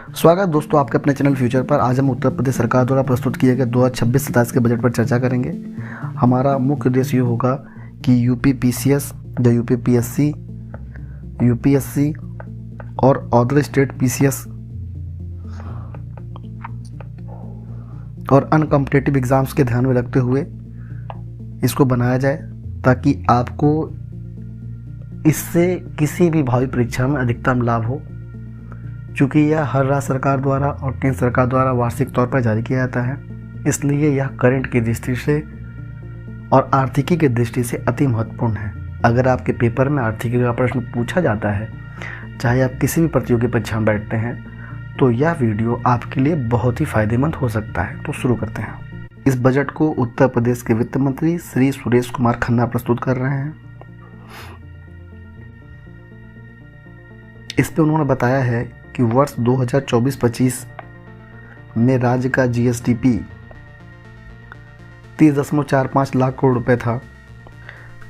स्वागत दोस्तों आपके अपने चैनल फ्यूचर पर। आज हम उत्तर प्रदेश सरकार द्वारा प्रस्तुत किए गए 2026-27 के बजट पर चर्चा करेंगे। हमारा मुख्य उद्देश्य ये होगा कि यूपी पीसीएस या यूपी पीएससी, यूपीएससी और अदर स्टेट पीसीएस और अनकम्पिटिटिव एग्ज़ाम्स के ध्यान में रखते हुए इसको बनाया जाए ताकि आपको इससे किसी भी भावी परीक्षा में अधिकतम लाभ हो। चूँकि यह हर राज्य सरकार द्वारा और केंद्र सरकार द्वारा वार्षिक तौर पर जारी किया जाता है, इसलिए यह करंट की दृष्टि से और आर्थिकी की दृष्टि से अति महत्वपूर्ण है। अगर आपके पेपर में आर्थिकी का प्रश्न पूछा जाता है, चाहे आप किसी भी प्रतियोगी परीक्षा में बैठते हैं, तो यह वीडियो आपके लिए बहुत ही फायदेमंद हो सकता है। तो शुरू करते हैं। इस बजट को उत्तर प्रदेश के वित्त मंत्री श्री सुरेश कुमार खन्ना प्रस्तुत कर रहे हैं। इस पे उन्होंने बताया है कि वर्ष 2024-25 में राज्य का जीएसडीपी 30.45 लाख करोड़ रुपए था,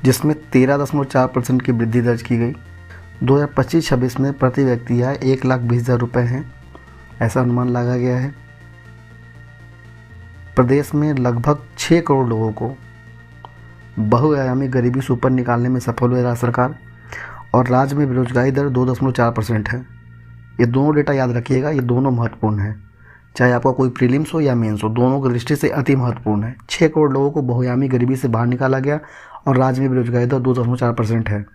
जिसमें 13.4% की वृद्धि दर्ज की गई। 2025-26 में प्रति व्यक्ति आय 1,20,000 रुपये हैं, ऐसा अनुमान लगाया गया है। प्रदेश में लगभग 6 करोड़ लोगों को बहुआयामी गरीबी से ऊपर निकालने में सफल हुई राज्य सरकार, और राज्य में बेरोजगारी दर 2.4% है। ये दोनों डेटा याद रखिएगा, ये दोनों महत्वपूर्ण है। चाहे आपका कोई प्रीलिम्स हो या मेंस हो, दोनों की दृष्टि से अति महत्वपूर्ण है। 6 करोड़ लोगों को बहुआयामी गरीबी से बाहर निकाला गया और राज्य में बेरोजगारी दर 2.4% है।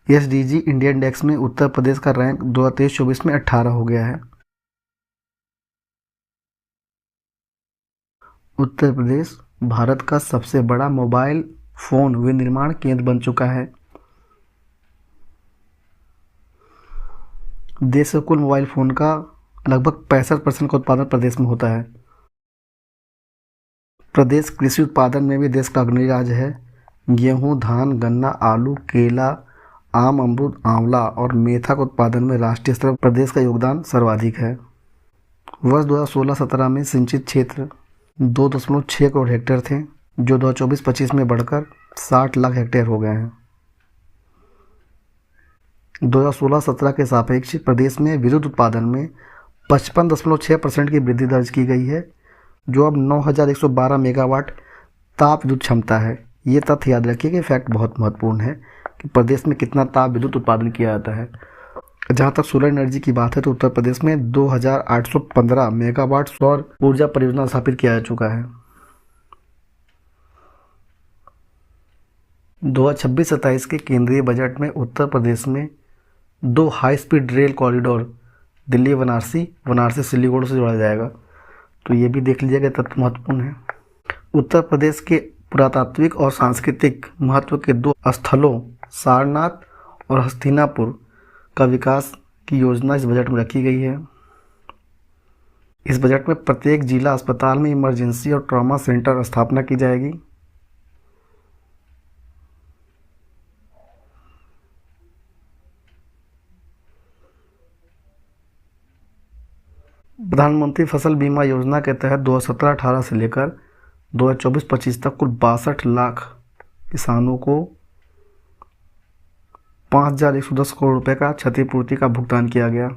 एसडीजी इंडिया इंडेक्स में उत्तर प्रदेश का रैंक 2023-24 में 18 हो गया है। उत्तर प्रदेश भारत का सबसे बड़ा मोबाइल फ़ोन विनिर्माण केंद्र बन चुका है। देश के कुल मोबाइल फ़ोन का लगभग 65% का उत्पादन प्रदेश में होता है। प्रदेश कृषि उत्पादन में भी देश का अग्रणी राज्य है। गेहूं, धान, गन्ना, आलू, केला, आम, अमरूद, आंवला और मेथा के उत्पादन में राष्ट्रीय स्तर पर प्रदेश का योगदान सर्वाधिक है। वर्ष 2016-17 में सिंचित क्षेत्र 2.6 करोड़ हेक्टेयर थे, जो 2024-25 में बढ़कर 60 लाख हेक्टेयर हो गए हैं। 2016-17 के सापेक्ष प्रदेश में विद्युत उत्पादन में 55.6% की वृद्धि दर्ज की गई है, जो अब 9,112 मेगावाट ताप विद्युत क्षमता है। ये तथ्य याद रखिए कि फैक्ट बहुत महत्वपूर्ण है कि प्रदेश में कितना ताप विद्युत उत्पादन किया जाता है। जहाँ तक सोलर एनर्जी की बात है, तो उत्तर प्रदेश में 2,815 मेगावाट सौर ऊर्जा परियोजना स्थापित किया जा चुका है। 2026-27 के केंद्रीय बजट में उत्तर प्रदेश में 2 high speed rail corridor Delhi Banarasi Siliguri से जोड़ा जाएगा। तो ये भी देख लीजिएगा, तथ्य महत्वपूर्ण है। उत्तर प्रदेश के पुरातात्विक और सांस्कृतिक महत्व के 2 स्थलों सारनाथ और हस्तिनापुर का विकास की योजना इस बजट में रखी गई है। इस बजट में प्रत्येक जिला अस्पताल में इमरजेंसी और ट्रॉमा सेंटर स्थापना की जाएगी। प्रधानमंत्री फसल बीमा योजना के तहत 2017-18 से लेकर 2024-25 तक कुल 62 लाख किसानों को 5,110 करोड़ रुपए का क्षतिपूर्ति का भुगतान किया गया।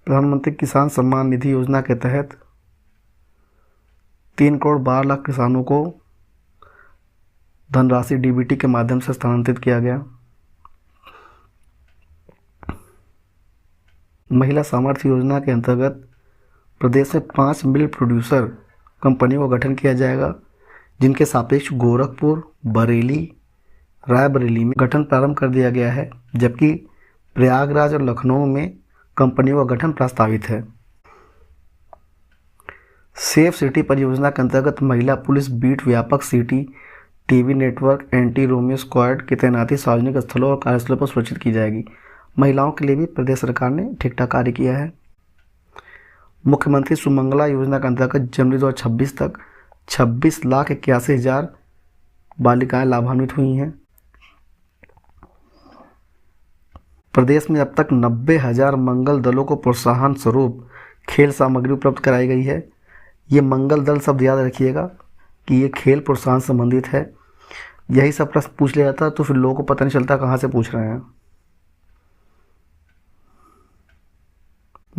प्रधानमंत्री किसान सम्मान निधि योजना के तहत 3 करोड़ 12 लाख किसानों को धनराशि डीबीटी के माध्यम से स्थानांतरित किया गया। महिला सामर्थ्य योजना के अंतर्गत प्रदेश में 5 मिल्क प्रोड्यूसर कंपनियों का गठन किया जाएगा, जिनके सापेक्ष गोरखपुर, बरेली, रायबरेली में गठन प्रारंभ कर दिया गया है, जबकि प्रयागराज और लखनऊ में कंपनियों का गठन प्रस्तावित है। सेफ सिटी परियोजना के अंतर्गत महिला पुलिस बीट व्यापक city TV network anti Romeo squad की तैनाती सार्वजनिक स्थलों और कार्यस्थलों पर सुरक्षित की जाएगी। महिलाओं के लिए भी प्रदेश सरकार ने ठीक ठाक कार्य किया है। मुख्यमंत्री सुमंगला योजना के अंतर्गत जनवरी 2026 तक 26,81,000 बालिकाएं लाभान्वित हुई हैं। प्रदेश में अब तक 90,000 मंगल दलों को प्रोत्साहन स्वरूप खेल सामग्री उपलब्ध कराई गई है। ये मंगल दल शब्द याद रखिएगा कि ये खेल प्रोत्साहन संबंधित है। यही सब प्रश्न पूछ लिया जाता है तो फिर लोगों को पता नहीं चलता कहाँ से पूछ रहे हैं।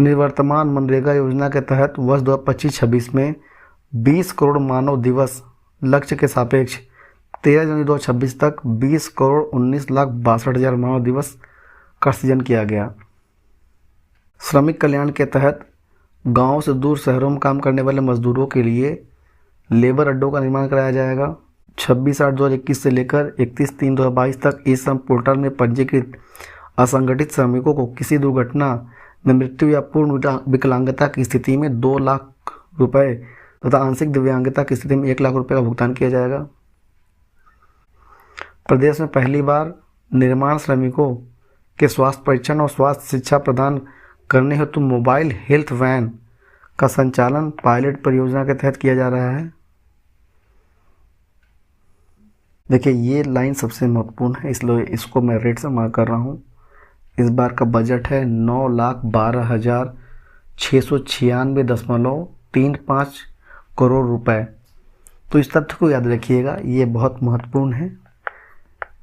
निवर्तमान मनरेगा योजना के तहत वर्ष 2025-26 में 20 करोड़ मानव दिवस लक्ष्य के सापेक्ष 13 जनवरी 2026 तक 20 करोड़ 19,62,000 मानव दिवस का सृजन किया गया। श्रमिक कल्याण के तहत गांव से दूर शहरों में काम करने वाले मजदूरों के लिए लेबर अड्डों का निर्माण कराया जाएगा। 26/8/2021 से लेकर 31/3/2022 तक ई श्रम पोर्टल में पंजीकृत असंगठित श्रमिकों को किसी दुर्घटना में मृत्यु या पूर्ण विकलांगता की स्थिति में 2 लाख रुपए तथा आंशिक दिव्यांगता की स्थिति में 1 लाख रुपए का भुगतान किया जाएगा। प्रदेश में पहली बार निर्माण श्रमिकों के स्वास्थ्य परीक्षण और स्वास्थ्य शिक्षा प्रदान करने हेतु मोबाइल हेल्थ वैन का संचालन पायलट परियोजना के तहत किया जा रहा है। देखिए, ये लाइन सबसे महत्वपूर्ण है, इसलिए इसको मैं रेड से मार्क कर रहा हूँ। इस बार का बजट है 9,12,696.35 करोड़ रुपए। तो इस तथ्य को याद रखिएगा, ये बहुत महत्वपूर्ण है।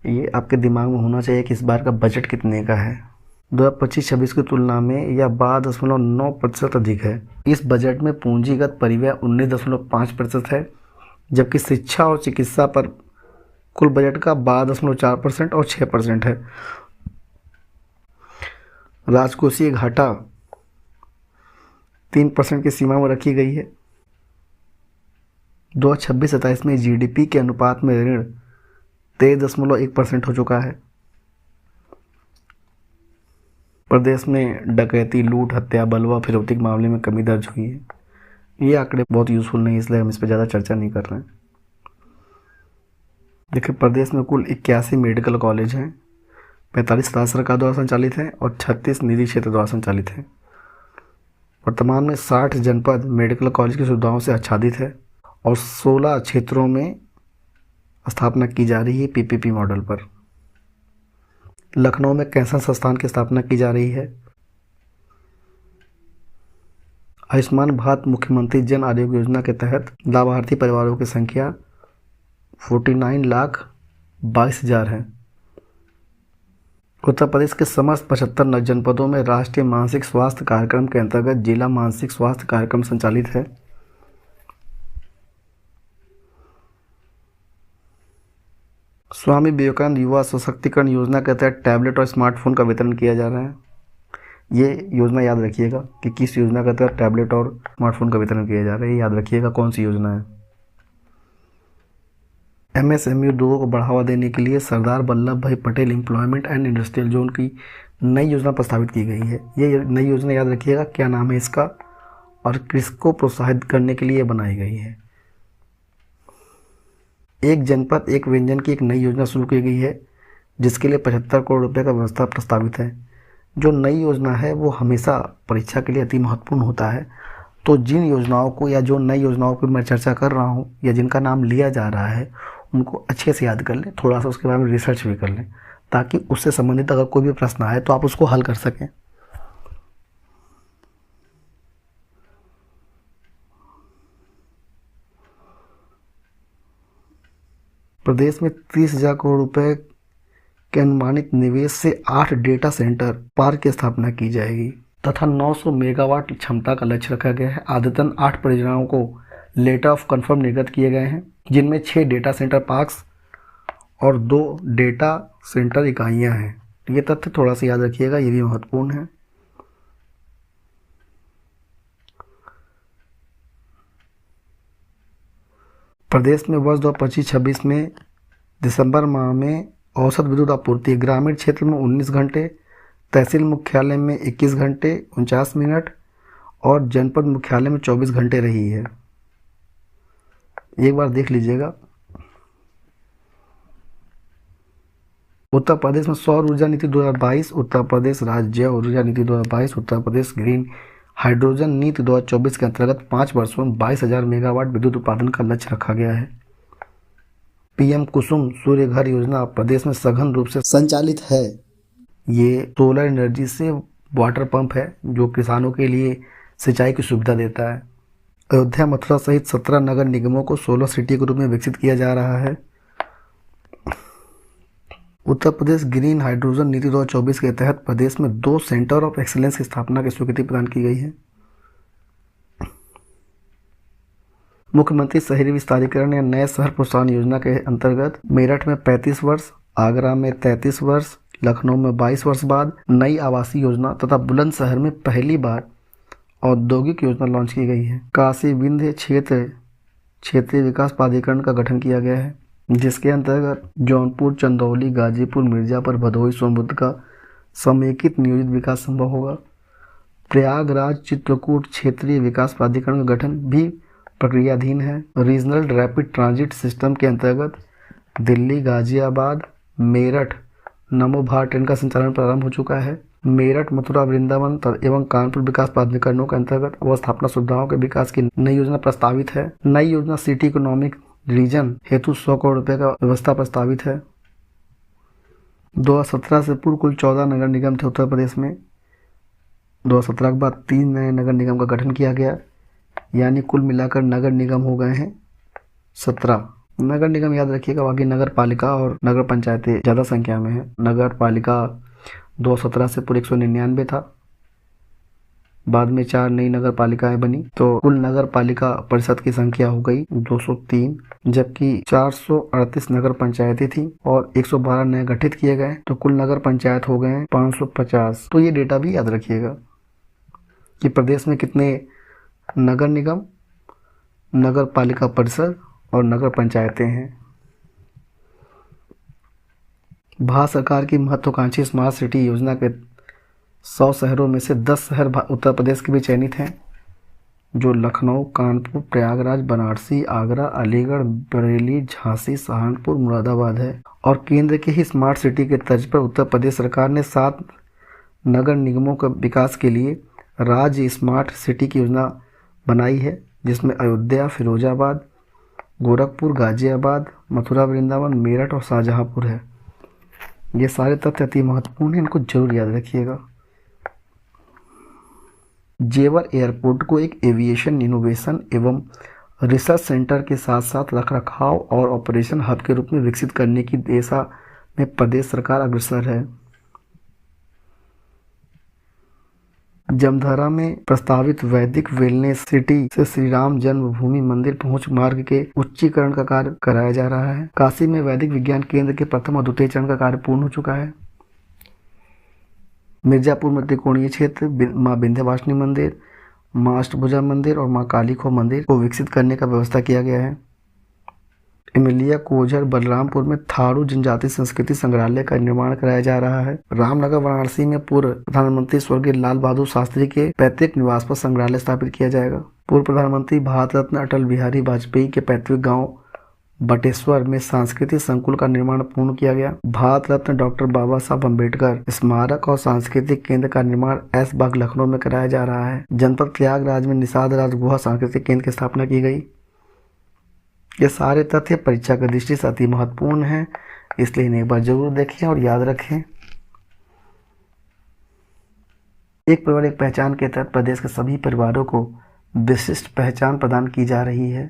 ये आपके दिमाग में होना चाहिए कि इस बार का बजट कितने का है। 2025-26 की तुलना में यह 12.9% अधिक है। इस बजट में पूंजीगत परिव्यय 19.5% है, जबकि शिक्षा और चिकित्सा पर कुल बजट का 12.4% और 6% है। राजकोषीय घाटा 3% की सीमा में रखी गई है। 2026-27 में जीडीपी के अनुपात में ऋण 23.1% हो चुका है। प्रदेश में डकैती, लूट, हत्या, बलवा, फिरौती के मामले में कमी दर्ज हुई है। ये आंकड़े बहुत यूजफुल नहीं, इसलिए हम इस पर ज़्यादा चर्चा नहीं कर रहे हैं। देखिए, प्रदेश में कुल 81 मेडिकल कॉलेज हैं, 45 राज्य सरकार द्वारा संचालित हैं और 36 निजी क्षेत्र द्वारा संचालित हैं। वर्तमान में 60 जनपद मेडिकल कॉलेज की सुविधाओं से आच्छादित है और 16 क्षेत्रों में स्थापना की जा रही है पीपीपी मॉडल पर। लखनऊ में कैंसर संस्थान की स्थापना की जा रही है। आयुष्मान भारत मुख्यमंत्री जन आरोग्य योजना के तहत लाभार्थी परिवारों की संख्या 49,22,000 है। उत्तर प्रदेश के समस्त 75 जनपदों में राष्ट्रीय मानसिक स्वास्थ्य कार्यक्रम के अंतर्गत जिला मानसिक स्वास्थ्य कार्यक्रम संचालित है। स्वामी विवेकानंद युवा सशक्तिकरण योजना के तहत टैबलेट और स्मार्टफोन का वितरण किया जा रहा है। ये योजना याद रखिएगा कि किस योजना के तहत टैबलेट और स्मार्टफोन का वितरण किया जा रहा है। याद रखिएगा कौन सी योजना है। एमएसएमई उद्योगों को बढ़ावा देने के लिए सरदार वल्लभ भाई Patel employment and industrial zone की नई योजना प्रस्तावित की गई है। ये नई योजना याद रखिएगा क्या नाम है इसका और किसको प्रोत्साहित करने के लिए बनाई गई है। एक जनपद एक व्यंजन की एक नई योजना शुरू की गई है, जिसके लिए 75 करोड़ रुपए का व्यवस्था प्रस्तावित है। जो नई योजना है वो हमेशा परीक्षा के लिए अति महत्वपूर्ण होता है। तो जिन योजनाओं को या जो नई योजनाओं पर मैं चर्चा कर रहा हूँ या जिनका नाम लिया जा रहा है उनको अच्छे से याद कर लें, थोड़ा सा उसके बारे में रिसर्च भी कर लें, ताकि उससे संबंधित अगर कोई भी प्रश्न आए तो आप उसको हल कर सकें। प्रदेश में 30,000 करोड़ रुपए के अनुमानित निवेश से 8 डेटा सेंटर पार्क की स्थापना की जाएगी तथा 900 मेगावाट क्षमता का लक्ष्य रखा गया है। आदतन 8 परियोजनाओं को लेटर ऑफ कंफर्म निर्गत किए गए हैं, जिनमें 6 डेटा सेंटर पार्क्स और 2 डेटा सेंटर इकाइयां हैं। ये तथ्य थोड़ा सा याद रखिएगा, ये भी महत्वपूर्ण है। प्रदेश में वर्ष 2025-26 में दिसंबर माह में औसत विद्युत आपूर्ति ग्रामीण क्षेत्र में 19 घंटे, तहसील मुख्यालय में 21 घंटे 49 मिनट और जनपद मुख्यालय में 24 घंटे रही है। एक बार देख लीजिएगा। उत्तर प्रदेश में सौर ऊर्जा नीति 2022, उत्तर प्रदेश राज्य ऊर्जा नीति 2022, उत्तर प्रदेश ग्रीन हाइड्रोजन नीति 2024 के अंतर्गत 5 वर्षों में 22,000 मेगावाट विद्युत उत्पादन का लक्ष्य रखा गया है। पीएम कुसुम सूर्य घर योजना प्रदेश में सघन रूप से संचालित है। ये सोलर एनर्जी से वाटर पंप है जो किसानों के लिए सिंचाई की सुविधा देता है। अयोध्या, मथुरा सहित 17 नगर निगमों को सोलर सिटी के रूप में विकसित किया जा रहा है। उत्तर प्रदेश ग्रीन हाइड्रोजन नीति 2024 के तहत प्रदेश में 2 सेंटर ऑफ एक्सीलेंस की स्थापना की स्वीकृति प्रदान की गई है। मुख्यमंत्री शहरी विस्तारीकरण या नए शहर प्रोत्साहन योजना के अंतर्गत मेरठ में 35 वर्ष, आगरा में 33 वर्ष, लखनऊ में 22 वर्ष बाद नई आवासीय योजना तथा बुलंदशहर में पहली बार औद्योगिक योजना लॉन्च की गई है। काशी विंध्य क्षेत्रीय विकास प्राधिकरण का गठन किया गया है, जिसके अंतर्गत जौनपुर, चंदौली, गाजीपुर, मिर्जापुर, भदोही, सोनभद्र का समेकित नियोजित विकास संभव होगा। प्रयागराज चित्रकूट क्षेत्रीय विकास प्राधिकरण का गठन भी प्रक्रियाधीन है। रीजनल रैपिड ट्रांजिट सिस्टम के अंतर्गत दिल्ली, गाजियाबाद, मेरठ नमो भारत ट्रेन का संचालन प्रारंभ हो चुका है। मेरठ, मथुरा, वृंदावन एवं कानपुर विकास प्राधिकरणों के अंतर्गत अवस्थापना सुविधाओं के विकास की नई योजना प्रस्तावित है। नई योजना सिटी इकोनॉमिक रीजन हेतु 100 करोड़ रुपए का व्यवस्था प्रस्तावित है। 2017 से पूर्व कुल 14 नगर निगम थे उत्तर प्रदेश में। 2017 के बाद 3 नए नगर निगम का गठन किया गया, यानी कुल मिलाकर नगर निगम हो गए हैं 17। नगर निगम याद रखिएगा, बाकी नगर पालिका और नगर पंचायतें ज़्यादा संख्या में है। नगर पालिका 2017 से पूरे 199 था, बाद में 4 नई नगर पालिकाएं बनी, तो कुल नगर पालिका परिषद की संख्या हो गई 203, जबकि 438 नगर पंचायतें थी और 112 नए गठित किए गए, तो कुल नगर पंचायत हो गए 550। तो ये डेटा भी याद रखिएगा कि प्रदेश में कितने नगर निगम, नगर पालिका परिषद और नगर पंचायतें हैं। भारत सरकार की महत्वाकांक्षी स्मार्ट सिटी योजना के 100 शहरों में से 10 शहर उत्तर प्रदेश के भी चयनित हैं, जो लखनऊ, कानपुर, प्रयागराज, बनारसी, आगरा, अलीगढ़, बरेली, झांसी, सहारनपुर, मुरादाबाद है। और केंद्र की ही स्मार्ट सिटी के तर्ज पर उत्तर प्रदेश सरकार ने 7 नगर निगमों के विकास के लिए राज्य स्मार्ट सिटी की योजना बनाई है, जिसमें अयोध्या, फिरोजाबाद, गोरखपुर, गाजियाबाद, मथुरा, वृंदावन, मेरठ और शाहजहांपुर है। ये सारे तथ्य अति महत्वपूर्ण हैं, इनको जरूर याद रखिएगा। जेवर एयरपोर्ट को एक एविएशन इनोवेशन एवं रिसर्च सेंटर के साथ साथ रखरखाव और ऑपरेशन हब के रूप में विकसित करने की दिशा में प्रदेश सरकार अग्रसर है। जमधारा में प्रस्तावित वैदिक वेलनेस सिटी से श्री राम जन्मभूमि मंदिर पहुंच मार्ग के उच्चीकरण का कार्य कराया जा रहा है। काशी में वैदिक विज्ञान केंद्र के प्रथम और द्वितीय चरण का कार्य पूर्ण हो चुका है। मिर्जापुर में त्रिकोणीय क्षेत्र, माँ विंध्यवासिनी मंदिर, माँ अष्टभुजा मंदिर और माँ कालीखो मंदिर को विकसित करने का व्यवस्था किया गया है। इमलिया कोझर बलरामपुर में थारू जनजाति संस्कृति संग्रहालय का निर्माण कराया जा रहा है। रामनगर वाराणसी में पूर्व प्रधानमंत्री स्वर्गीय लाल बहादुर शास्त्री के पैतृक निवास पर संग्रहालय स्थापित किया जाएगा। पूर्व प्रधानमंत्री भारत रत्न अटल बिहारी वाजपेयी के पैतृक गांव बटेश्वर में सांस्कृतिक संकुल का निर्माण पूर्ण किया गया। भारत रत्न डॉक्टर बाबा साहब अम्बेडकर स्मारक और सांस्कृतिक केंद्र का निर्माण एस बाग लखनऊ में कराया जा रहा है। जनपद प्रयागराज में निषाद राज गुहा सांस्कृतिक केंद्र की स्थापना की गई। ये सारे तथ्य परीक्षा की दृष्टि से अति महत्वपूर्ण हैं, इसलिए इन्हें एक बार जरूर देखें और याद रखें। एक परिवार एक पहचान के तहत प्रदेश के सभी परिवारों को विशिष्ट पहचान प्रदान की जा रही है।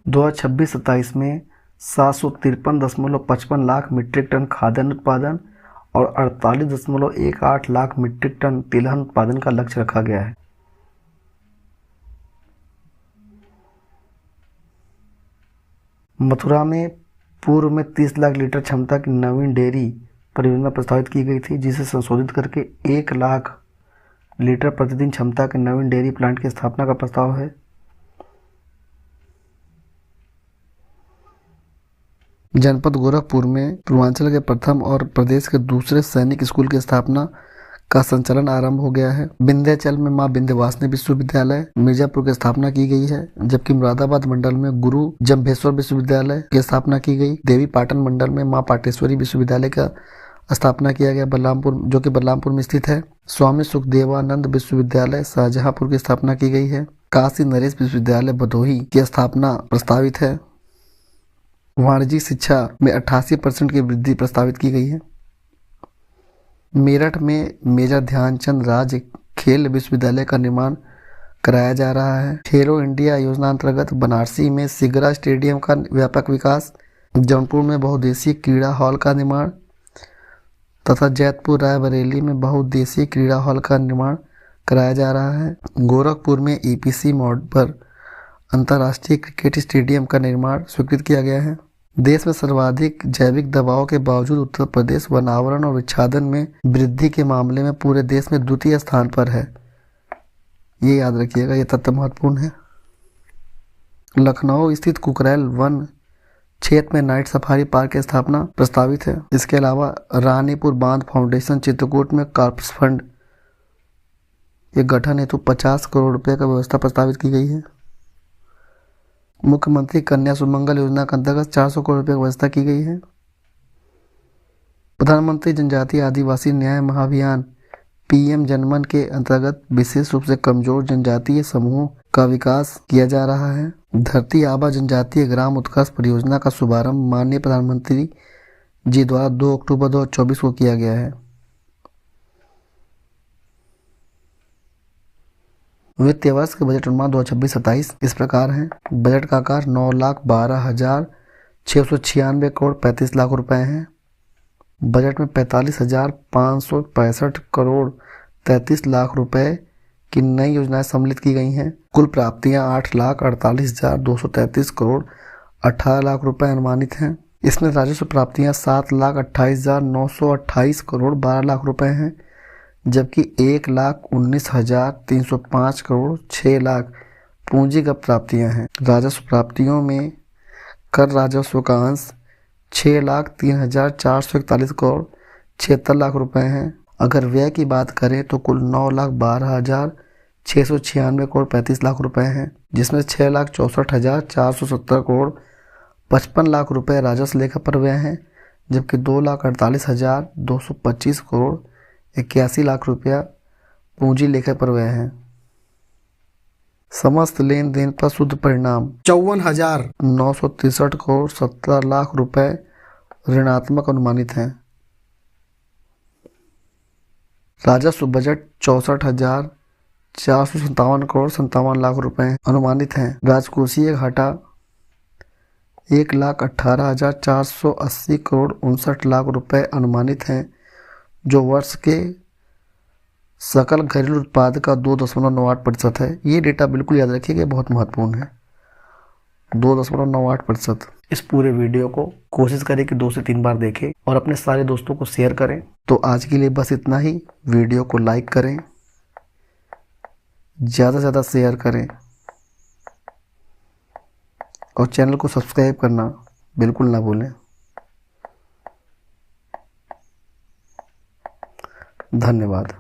2026-27 में 753.55 लाख मीट्रिक टन खाद्यान्न उत्पादन और 48.18 लाख मीट्रिक टन तिलहन उत्पादन का लक्ष्य रखा गया है। मथुरा में पूर्व में 30 लाख लीटर क्षमता की नवीन डेयरी परियोजना प्रस्तावित की गई थी, जिसे संशोधित करके 1 लाख लीटर प्रतिदिन क्षमता के नवीन डेयरी प्लांट की स्थापना का प्रस्ताव है। जनपद गोरखपुर में पूर्वांचल के प्रथम और प्रदेश के दूसरे सैनिक स्कूल की स्थापना का संचालन आरंभ हो गया है। विंध्याचल में मां विंध्यवासिनी विश्वविद्यालय मिर्जापुर की स्थापना की गई है, जबकि मुरादाबाद मंडल में गुरु जम्भेश्वर विश्वविद्यालय की स्थापना की गई। देवी पाटन मंडल में मां पाटेश्वरी विश्वविद्यालय का स्थापना किया गया बलरामपुर, जो कि बलरामपुर में स्थित है। स्वामी सुखदेवानंद विश्वविद्यालय शाहजहांपुर की स्थापना की गई है। काशी नरेश विश्वविद्यालय भदोही की स्थापना प्रस्तावित है। वाणिज्यिक शिक्षा में 88% की वृद्धि प्रस्तावित की गई है। मेरठ में मेजर ध्यानचंद राज्य खेल विश्वविद्यालय का निर्माण कराया जा रहा है। खेलो इंडिया योजना अंतर्गत बनारसी में सिगरा स्टेडियम का व्यापक विकास, जौनपुर में बहुउद्देशीय क्रीड़ा हॉल का निर्माण तथा जैतपुर रायबरेली में बहुउद्देशीय क्रीड़ा हॉल का निर्माण कराया जा रहा है। गोरखपुर में ईपीसी मॉड पर अंतर्राष्ट्रीय क्रिकेट स्टेडियम का निर्माण स्वीकृत किया गया है। देश में सर्वाधिक जैविक दवाओं के बावजूद उत्तर प्रदेश वनावरण और विच्छादन में वृद्धि के मामले में पूरे देश में द्वितीय स्थान पर है। ये याद रखिएगा, ये तथ्य महत्वपूर्ण है। लखनऊ स्थित कुकरेल वन क्षेत्र में नाइट सफारी पार्क की स्थापना प्रस्तावित है। इसके अलावा रानीपुर बांध फाउंडेशन चित्रकूट में कॉर्पस फंड के गठन हेतु 50 करोड़ रुपए का व्यवस्था प्रस्तावित की गई है। मुख्यमंत्री कन्या सुमंगल योजना के अंतर्गत 400 करोड़ रुपए की व्यवस्था की गई है। प्रधानमंत्री जनजातीय आदिवासी न्याय महाअभियान पीएम जनमन के अंतर्गत विशेष रूप से कमजोर जनजातीय समूहों का विकास किया जा रहा है। धरती आबा जनजातीय ग्राम उत्कर्ष परियोजना का शुभारंभ माननीय प्रधानमंत्री जी द्वारा 2 अक्टूबर 2024 को किया गया है। वित्तीय वर्ष के बजट अनुमान 2026-27 इस प्रकार है। बजट का आकार 9,12,696 करोड़ 35 लाख रुपए है। बजट में 45,565 करोड़ 33 लाख रुपए की नई योजनाएं सम्मिलित की गई हैं। कुल प्राप्तियां 8,48,233 करोड़ 18 लाख रुपए अनुमानित हैं। इसमें राजस्व प्राप्तियां 7,28,928 करोड़ 12 लाख रुपए हैं, जबकि 1,19,305 करोड़ 6 लाख पूंजीगत प्राप्तियां हैं। राजस्व प्राप्तियों में कर राजस्व का अंश 6,03,441 करोड़ 76 लाख रुपए हैं। अगर व्यय की बात करें तो कुल 9,12,696 करोड़ 35 लाख रुपए हैं, जिसमें 6,64,470 करोड़ 55 लाख रुपए राजस्व लेखा पर व्यय हैं, जबकि 2,48,225 करोड़ 81 लाख रुपया पूंजी लेखा पर व्यय हैं। समस्त लेन देन पर शुद्ध परिणाम 54,963 करोड़ 70 लाख रुपए ऋणात्मक अनुमानित हैं। राजस्व बजट 64,457 करोड़ 57 लाख रुपए अनुमानित हैं। राजकोषीय घाटा 1,18,480 करोड़ 59 लाख रुपए अनुमानित हैं, जो वर्ष के सकल घरेलू उत्पाद का 2.98% है। ये डेटा बिल्कुल याद रखिएगा, बहुत महत्वपूर्ण है। 2.98%। इस पूरे वीडियो को कोशिश करें कि 2 से 3 बार देखें और अपने सारे दोस्तों को शेयर करें। तो आज के लिए बस इतना ही। वीडियो को लाइक करें, ज़्यादा से ज़्यादा शेयर करें और चैनल को सब्सक्राइब करना बिल्कुल ना भूलें। धन्यवाद।